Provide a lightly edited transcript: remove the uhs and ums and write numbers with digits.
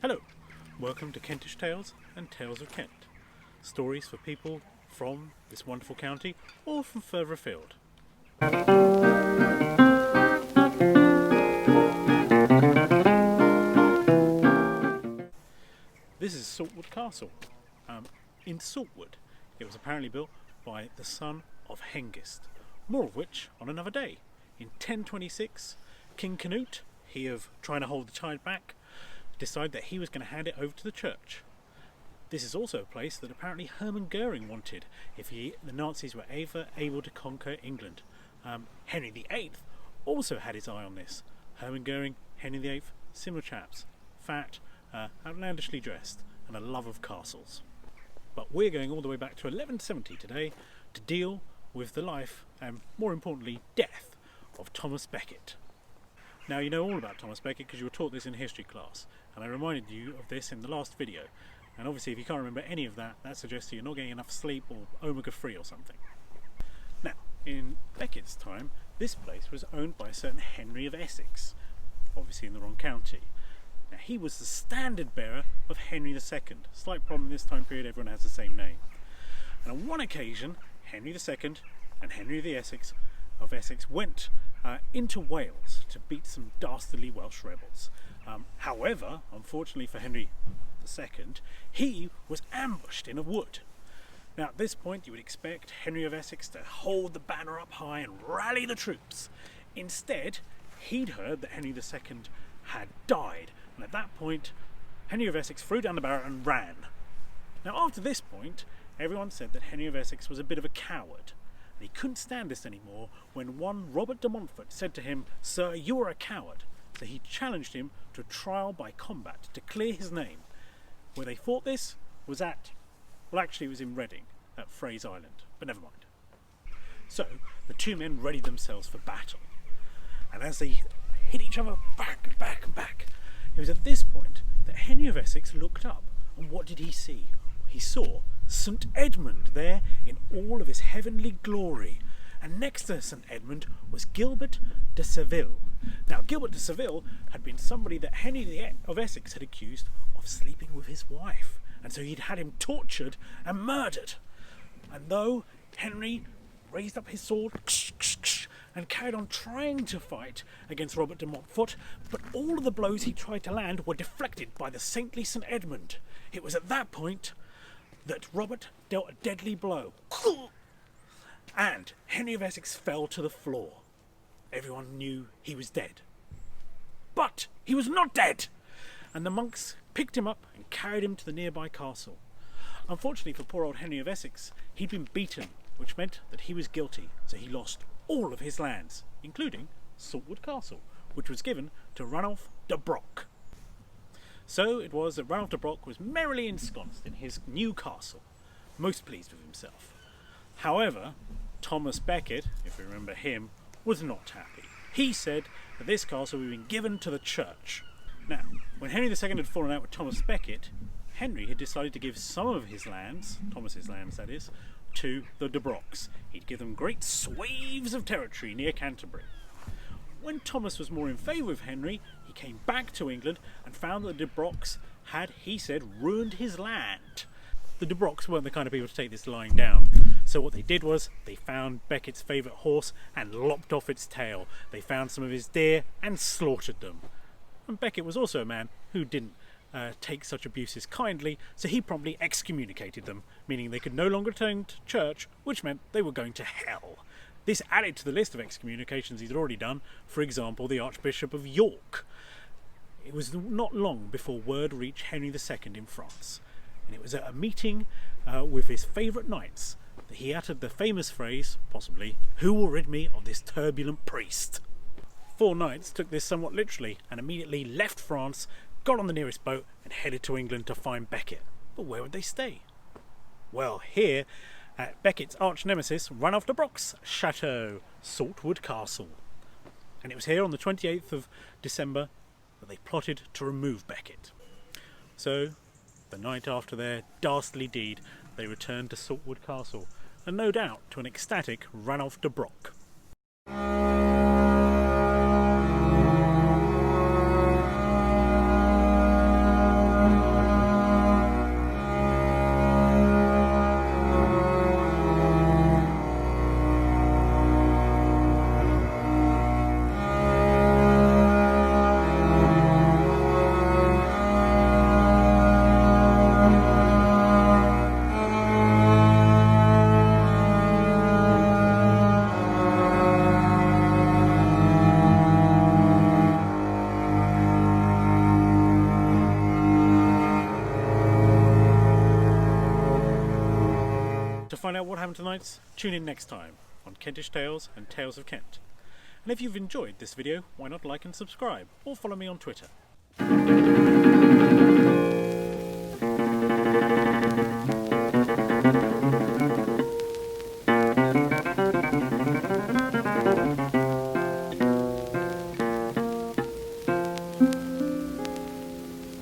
Hello, welcome to Kentish Tales and Tales of Kent. Stories for people from this wonderful county or from further afield. This is Saltwood Castle in Saltwood. It was apparently built by the son of Hengist, more of which on another day. In 1026, King Canute, he of trying to hold the tide back, decided that he was going to hand it over to the church. This is also a place that apparently Hermann Goering wanted if the Nazis were ever able to conquer England. Henry VIII also had his eye on this. Hermann Goering, Henry VIII, similar chaps, fat, outlandishly dressed, and a love of castles. But we're going all the way back to 1170 today to deal with the life and, more importantly, death of Thomas Becket. Now, you know all about Thomas Becket because you were taught this in history class, and I reminded you of this in the last video. And obviously, if you can't remember any of that, that suggests you're not getting enough sleep or omega-3 or something. Now, in Becket's time, this place was owned by a certain Henry of Essex, obviously in the wrong county. Now, he was the standard bearer of Henry II. Slight problem in this time period, everyone has the same name. And on one occasion, Henry II and Henry of Essex went into Wales to beat some dastardly Welsh rebels. However, unfortunately for Henry II, he was ambushed in a wood. Now at this point you would expect Henry of Essex to hold the banner up high and rally the troops. Instead, he'd heard that Henry II had died, and at that point Henry of Essex threw down the banner and ran. Now after this point, everyone said that Henry of Essex was a bit of a coward. And he couldn't stand this anymore when one Robert de Montfort said to him, "Sir, you are a coward." So he challenged him to a trial by combat to clear his name. Where they fought this was at, well actually it was in Reading, at Frey's Island, but never mind. So the two men readied themselves for battle. And as they hit each other back and back and back, it was at this point that Henry of Essex looked up. And what did he see? He saw St. Edmund there in all of his heavenly glory, and next to St. Edmund was Gilbert de Seville. Now Gilbert de Seville had been somebody that Henry of Essex had accused of sleeping with his wife, and so he'd had him tortured and murdered. And though Henry raised up his sword and carried on trying to fight against Robert de Montfort, but all of the blows he tried to land were deflected by the saintly St. Edmund. It was at that point that Robert dealt a deadly blow, and Henry of Essex fell to the floor. Everyone knew he was dead. But he was not dead, and the monks picked him up and carried him to the nearby castle. Unfortunately for poor old Henry of Essex, he'd been beaten, which meant that he was guilty, so he lost all of his lands, including Saltwood Castle, which was given to Ranulf de Broc. So it was that Ranulf de Broc was merrily ensconced in his new castle, most pleased with himself. However, Thomas Becket, if we remember him, was not happy. He said that this castle had been given to the church. Now, when Henry II had fallen out with Thomas Becket, Henry had decided to give some of his lands, Thomas's lands that is, to the de Brocs. He'd give them great swathes of territory near Canterbury. When Thomas was more in favour of Henry, he came back to England and found that the de Brocs had, he said, ruined his land. The de Brocs weren't the kind of people to take this lying down. So what they did was, they found Becket's favourite horse and lopped off its tail. They found some of his deer and slaughtered them. And Becket was also a man who didn't take such abuses kindly, so he promptly excommunicated them, meaning they could no longer return to church, which meant they were going to hell. This added to the list of excommunications he'd already done, for example, the Archbishop of York. It was not long before word reached Henry II in France, and it was at a meeting with his favourite knights that he uttered the famous phrase, possibly, "Who will rid me of this turbulent priest?" 4 knights took this somewhat literally and immediately left France, got on the nearest boat and headed to England to find Becket. But where would they stay? Well, here at Becket's arch nemesis Ranulf de Broc's chateau, Saltwood Castle. And it was here on the 28th of December that they plotted to remove Becket. So, the night after their dastardly deed, they returned to Saltwood Castle, and no doubt to an ecstatic Ranulf de Broc. find out what happened to the knights, tune in next time on Kentish Tales and Tales of Kent. And if you've enjoyed this video, why not like and subscribe, or follow me on Twitter.